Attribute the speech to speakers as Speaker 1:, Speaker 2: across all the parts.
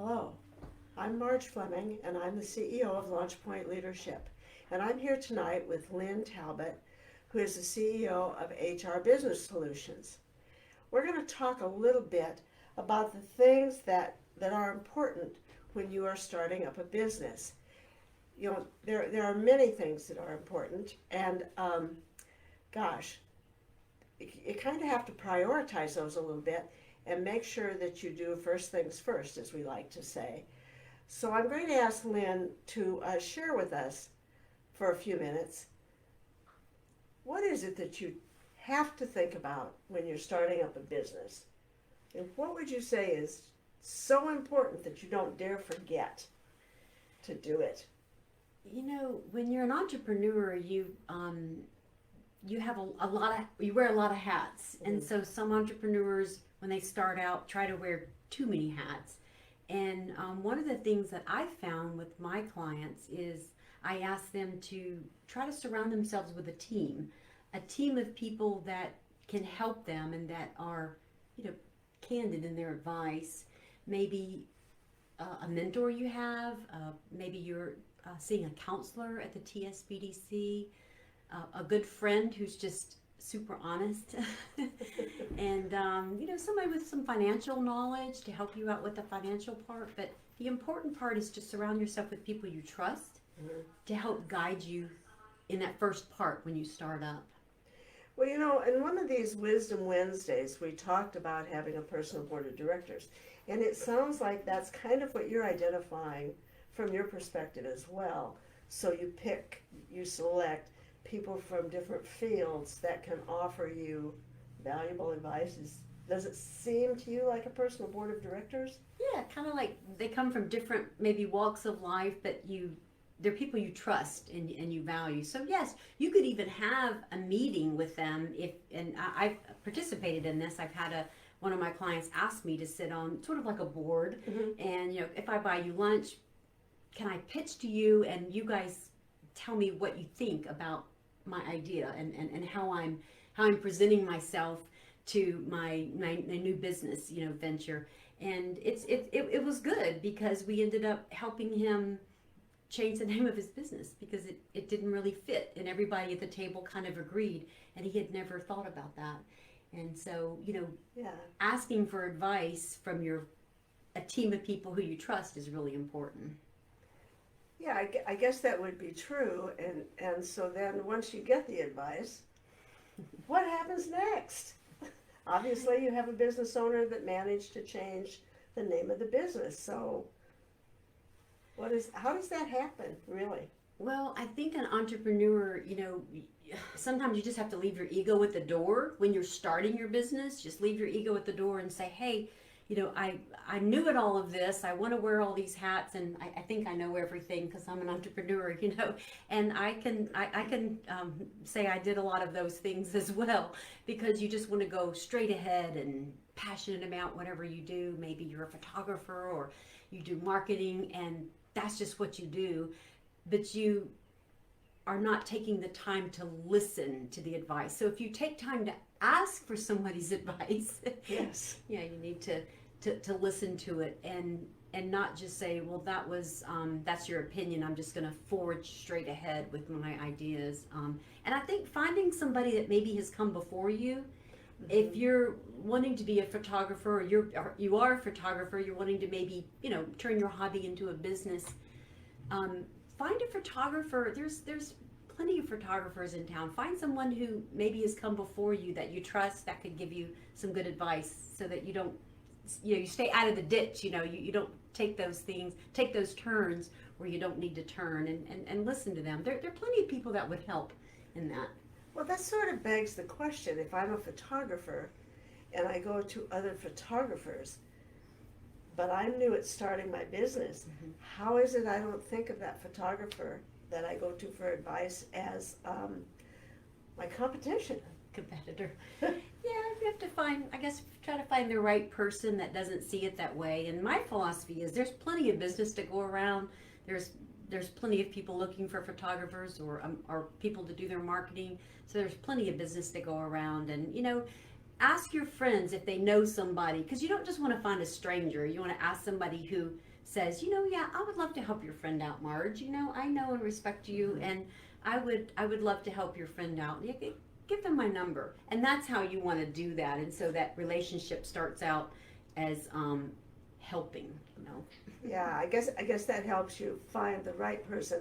Speaker 1: Hello, I'm Marge Fleming, and I'm the CEO of LaunchPoint Leadership. And I'm here tonight with Lynn Talbott, who is the CEO of HR Business Solutions. We're going to talk a little bit about the things that are important when you are starting up a business. You know, there are many things that are important, and gosh, you kind of have to prioritize those a little bit and make sure that you do first things first, as we like to say. So I'm going to ask Lynn to share with us for a few minutes, what is it that you have to think about when you're starting up a business? And what would you say is so important that you don't dare forget to do it?
Speaker 2: You know, when you're an entrepreneur, you have a lot of you wear a lot of hats, and so some entrepreneurs, when they start out, try to wear too many hats. And one of the things that I found with my clients is I ask them to try to surround themselves with a team of people that can help them and that are, candid in their advice. Maybe a mentor you have, maybe you're seeing a counselor at the TSBDC, a good friend who's just super honest, and somebody with some financial knowledge to help you out with the financial part. But the important part is to surround yourself with people you trust to help guide you in that first part when you start up.
Speaker 1: Well, in one of these Wisdom Wednesdays, we talked about having a personal board of directors. And it sounds like that's kind of what you're identifying from your perspective as well. So you select people from different fields that can offer you valuable advice. Does it seem to you like a personal board of directors?
Speaker 2: Yeah, kind of like they come from different maybe walks of life, but they're people you trust and you value. So yes, you could even have a meeting with them I've participated in this. I've had one of my clients ask me to sit on sort of like a board, and if I buy you lunch, can I pitch to you and you guys tell me what you think about my idea and how I'm presenting myself to my new business venture. And it was good because we ended up helping him change the name of his business because it didn't really fit, and everybody at the table kind of agreed, and he had never thought about that. And so asking for advice from a team of people who you trust is really important.
Speaker 1: Yeah, I guess that would be true. And so then once you get the advice, what happens next? Obviously, you have a business owner that managed to change the name of the business. So how does that happen, really?
Speaker 2: Well, I think an entrepreneur, sometimes you just have to leave your ego at the door when you're starting your business. Just leave your ego at the door and say, hey, I knew it all of this. I want to wear all these hats, and I think I know everything because I'm an entrepreneur, and I can say I did a lot of those things as well, because you just want to go straight ahead and passionate about whatever you do. Maybe you're a photographer or you do marketing, and that's just what you do, but you are not taking the time to listen to the advice. So if you take time to ask for somebody's advice,
Speaker 1: yes,
Speaker 2: you need to listen to it and not just say, well, that's your opinion, I'm just going to forge straight ahead with my ideas. And I think finding somebody that maybe has come before you, if you're wanting to be a photographer, or you are a photographer, you're wanting to maybe turn your hobby into a business, find a photographer. There's plenty of photographers in town. Find someone who maybe has come before you that you trust, that could give you some good advice, so that you don't you stay out of the ditch. You don't take those turns where you don't need to turn, and listen to them. There are plenty of people that would help in that.
Speaker 1: Well, that sort of begs the question, if I'm a photographer and I go to other photographers, but I'm new at starting my business, how is it I don't think of that photographer that I go to for advice as my competition?
Speaker 2: Competitor. Yeah, you have to try to find the right person that doesn't see it that way. And my philosophy is there's plenty of business to go around. There's plenty of people looking for photographers or people to do their marketing. So there's plenty of business to go around. And ask your friends if they know somebody, because you don't just want to find a stranger. You want to ask somebody who says, yeah, I would love to help your friend out, Marge. I know and respect you, and I would love to help your friend out. Give them my number, and that's how you want to do that. And so that relationship starts out as helping.
Speaker 1: Yeah, I guess that helps you find the right person,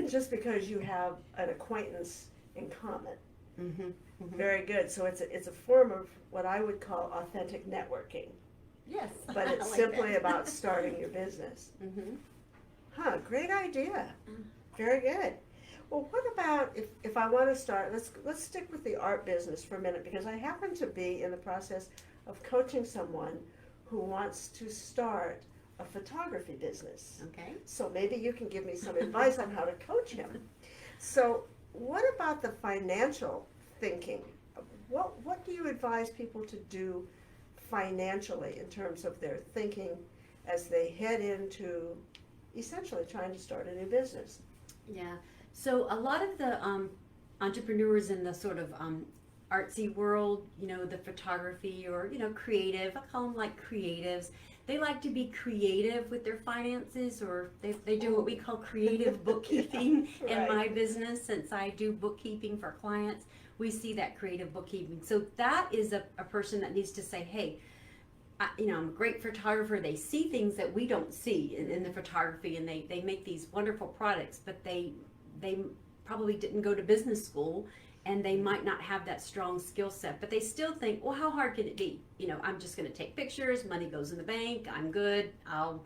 Speaker 1: just because you have an acquaintance in common.
Speaker 2: Mm-hmm, mm-hmm.
Speaker 1: Very good. So it's a form of what I would call authentic networking,
Speaker 2: Yes,
Speaker 1: but
Speaker 2: I
Speaker 1: it's
Speaker 2: like
Speaker 1: simply
Speaker 2: that.
Speaker 1: about starting your business.
Speaker 2: Mm-hmm.
Speaker 1: Huh, great idea.
Speaker 2: Mm.
Speaker 1: Very good. Well, what about if I want to start, let's stick with the art business for a minute, because I happen to be in the process of coaching someone who wants to start a photography business.
Speaker 2: Okay.
Speaker 1: So maybe you can give me some advice on how to coach him. So what about the financial thinking? What do you advise people to do financially in terms of their thinking as they head into essentially trying to start a new business?
Speaker 2: Yeah. So a lot of the entrepreneurs in the sort of artsy world, the photography or, creative, I call them like creatives. They like to be creative with their finances, or they do what we call creative bookkeeping.
Speaker 1: Yeah,
Speaker 2: In my
Speaker 1: right.
Speaker 2: business, since I do bookkeeping for clients, we see that creative bookkeeping. So that is a person that needs to say, hey, I'm a great photographer. They see things that we don't see in the photography, and they make these wonderful products, but they probably didn't go to business school, and they might not have that strong skill set, but they still think, well, how hard can it be? I'm just going to take pictures, money goes in the bank, I'm good, I'll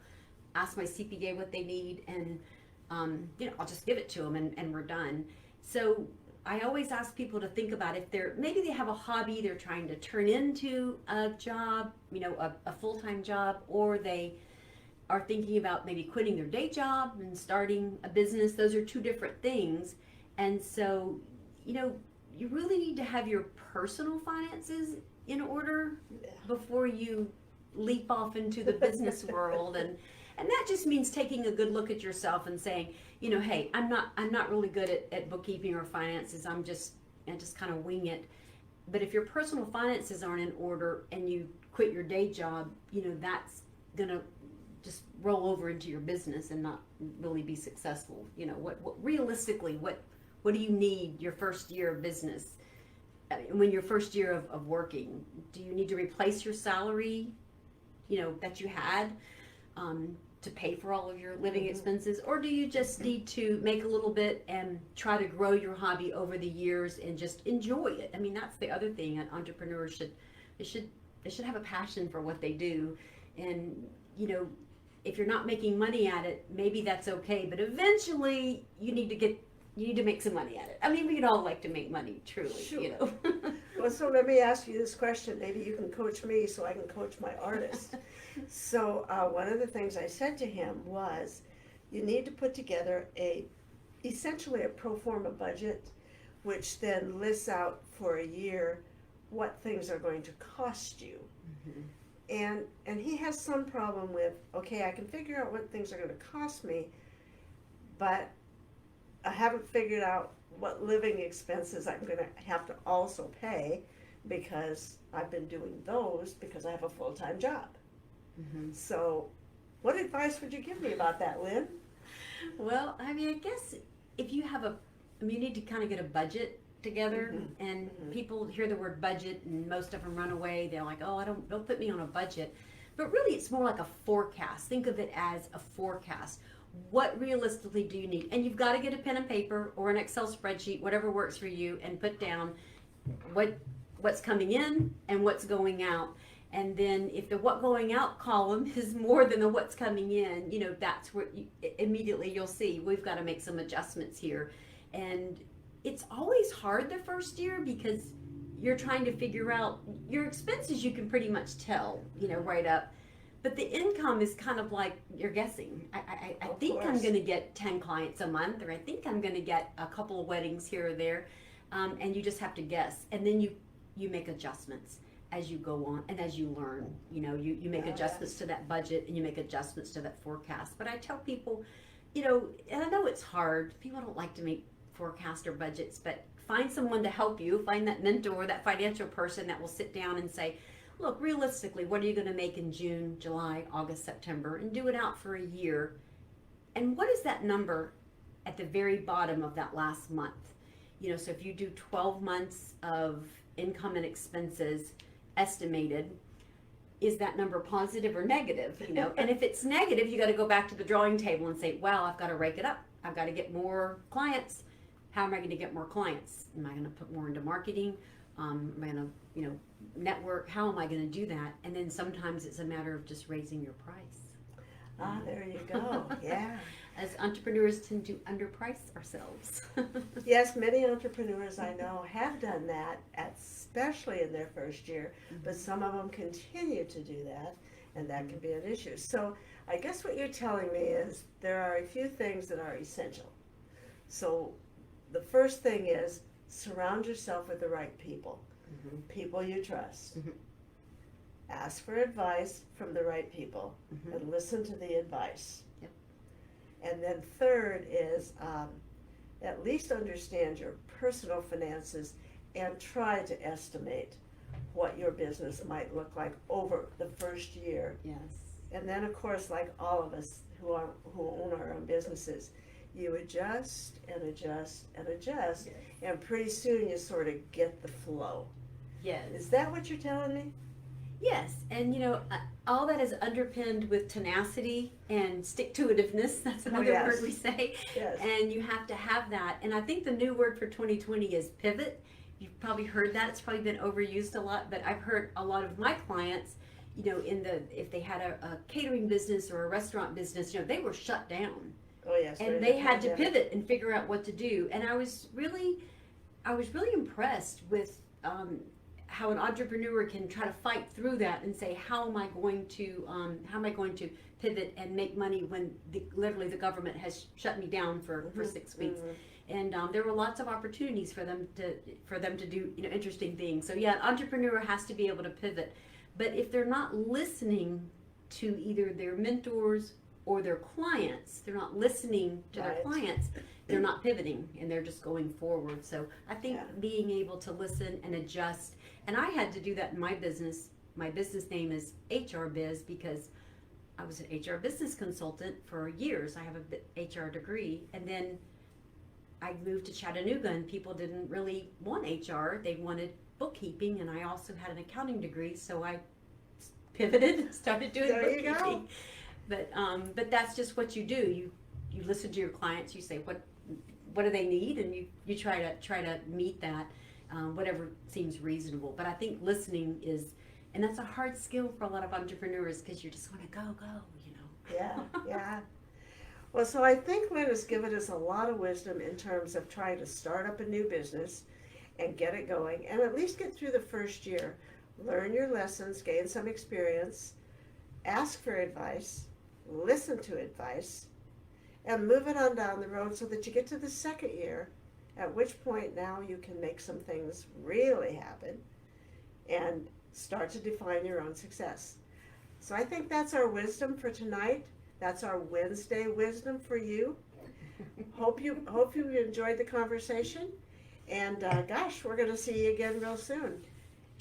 Speaker 2: ask my CPA what they need, and I'll just give it to them, and we're done. So I always ask people to think about if maybe they have a hobby they're trying to turn into a job, a full-time job, or they are thinking about maybe quitting their day job and starting a business. Those are two different things. And so, you really need to have your personal finances in order before you leap off into the business world. And that just means taking a good look at yourself and saying, hey, I'm not really good at bookkeeping or finances. I just kind of wing it. But if your personal finances aren't in order and you quit your day job, that's gonna just roll over into your business and not really be successful. What realistically, what do you need your first year of business? When your first year of working, do you need to replace your salary, that you had, to pay for all of your living expenses, or do you just need to make a little bit and try to grow your hobby over the years and just enjoy it? I mean, that's the other thing. Entrepreneurs should have a passion for what they do, and if you're not making money at it, maybe that's okay, but eventually you need to make some money at it. I mean, we'd all like to make money, truly,
Speaker 1: Sure. Well, so let me ask you this question. Maybe you can coach me so I can coach my artist. So one of the things I said to him was, you need to put together essentially a pro forma budget, which then lists out for a year what things are going to cost you. Mm-hmm. And he has some problem with, okay, I can figure out what things are going to cost me, but I haven't figured out what living expenses I'm going to have to also pay, because I've been doing those because I have a full-time job. Mm-hmm. So what advice would you give me about that, Lynn?
Speaker 2: Well, I mean, I guess if you you need to kind of get a budget together, mm-hmm. and mm-hmm. people hear the word budget and most of them run away. They're like, oh, don't put me on a budget. But really it's more like a forecast. Think of it as a forecast. What realistically do you need? And you've got to get a pen and paper or an Excel spreadsheet, whatever works for you, and put down what's coming in and what's going out. And then if the what going out column is more than the what's coming in, that's where immediately you'll see we've got to make some adjustments here. And it's always hard the first year because you're trying to figure out your expenses. You can pretty much tell, right up. But the income is kind of like you're guessing. I think I'm going to get 10 clients a month, or I think I'm going to get a couple of weddings here or there. And you just have to guess. And then you make adjustments as you go on and as you learn. You make adjustments to that budget, and you make adjustments to that forecast. But I tell people, and I know it's hard. People don't like to make forecasts or budgets, but find someone to help you. Find that mentor, that financial person that will sit down and say, look, realistically, what are you going to make in June, July, August, September, and do it out for a year. And what is that number at the very bottom of that last month? You know, so if you do 12 months of income and expenses estimated, is that number positive or negative? You know, and if it's negative, you got to go back to the drawing table and say, well, I've got to rake it up. I've got to get more clients. How am I going to get more clients? Am I going to put more into marketing? Am I going to, you know, network? How am I going to do that? And then sometimes it's a matter of just raising your price.
Speaker 1: Ah, there you go. Yeah.
Speaker 2: As entrepreneurs tend to underprice ourselves.
Speaker 1: Yes, many entrepreneurs I know have done that, especially in their first year, but some of them continue to do that, and that can be an issue. So I guess what you're telling me is there are a few things that are essential. So the first thing is surround yourself with the right people, people you trust. Ask for advice from the right people and listen to the advice.
Speaker 2: Yep.
Speaker 1: And then third is at least understand your personal finances and try to estimate what your business might look like over the first year.
Speaker 2: Yes.
Speaker 1: And then, of course, like all of us who own our own businesses, you adjust and adjust and adjust,
Speaker 2: Yes.
Speaker 1: and pretty soon you sort of get the flow.
Speaker 2: Yes.
Speaker 1: Is that what you're telling me?
Speaker 2: Yes, and you know, all that is underpinned with tenacity and stick-to-itiveness. That's another
Speaker 1: yes.
Speaker 2: word we say.
Speaker 1: Yes.
Speaker 2: And you have to have that. And I think the new word for 2020 is pivot. You've probably heard that. It's probably been overused a lot, but I've heard a lot of my clients, you know, if they had a catering business or a restaurant business, you know, they were shut down.
Speaker 1: Oh yes.
Speaker 2: And they had to pivot and figure out what to do. And I was really impressed with how an entrepreneur can try to fight through that and say, how am I going to pivot and make money when literally the government has shut me down for 6 weeks. And there were lots of opportunities for them to do, you know, interesting things. So yeah, an entrepreneur has to be able to pivot. But if they're not listening to either their mentors or their clients, they're not listening to their clients, they're not pivoting and they're just going forward. So I think being able to listen and adjust, and I had to do that in my business. My business name is HR Biz because I was an HR business consultant for years. I have an HR degree, and then I moved to Chattanooga and people didn't really want HR. They wanted bookkeeping, and I also had an accounting degree, so I pivoted and started doing bookkeeping.
Speaker 1: You go.
Speaker 2: But that's just what you do. You listen to your clients. You say what do they need, and you try to meet that, whatever seems reasonable. But I think listening is, and that's a hard skill for a lot of entrepreneurs because you just want to go, you know.
Speaker 1: Yeah. Well, so I think Lynn has given us a lot of wisdom in terms of trying to start up a new business and get it going, and at least get through the first year. Learn your lessons, gain some experience, ask for advice, listen to advice, and move it on down the road so that you get to the second year, at which point now you can make some things really happen and start to define your own success. So I think that's our wisdom for tonight. That's our Wednesday wisdom for you. Hope you enjoyed the conversation, and gosh, we're going to see you again real soon.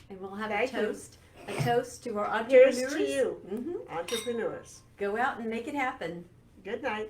Speaker 2: And we'll have
Speaker 1: Thank
Speaker 2: a toast.
Speaker 1: you.
Speaker 2: A toast to our entrepreneurs.
Speaker 1: Here's to you, entrepreneurs.
Speaker 2: Go out and make it happen.
Speaker 1: Good night.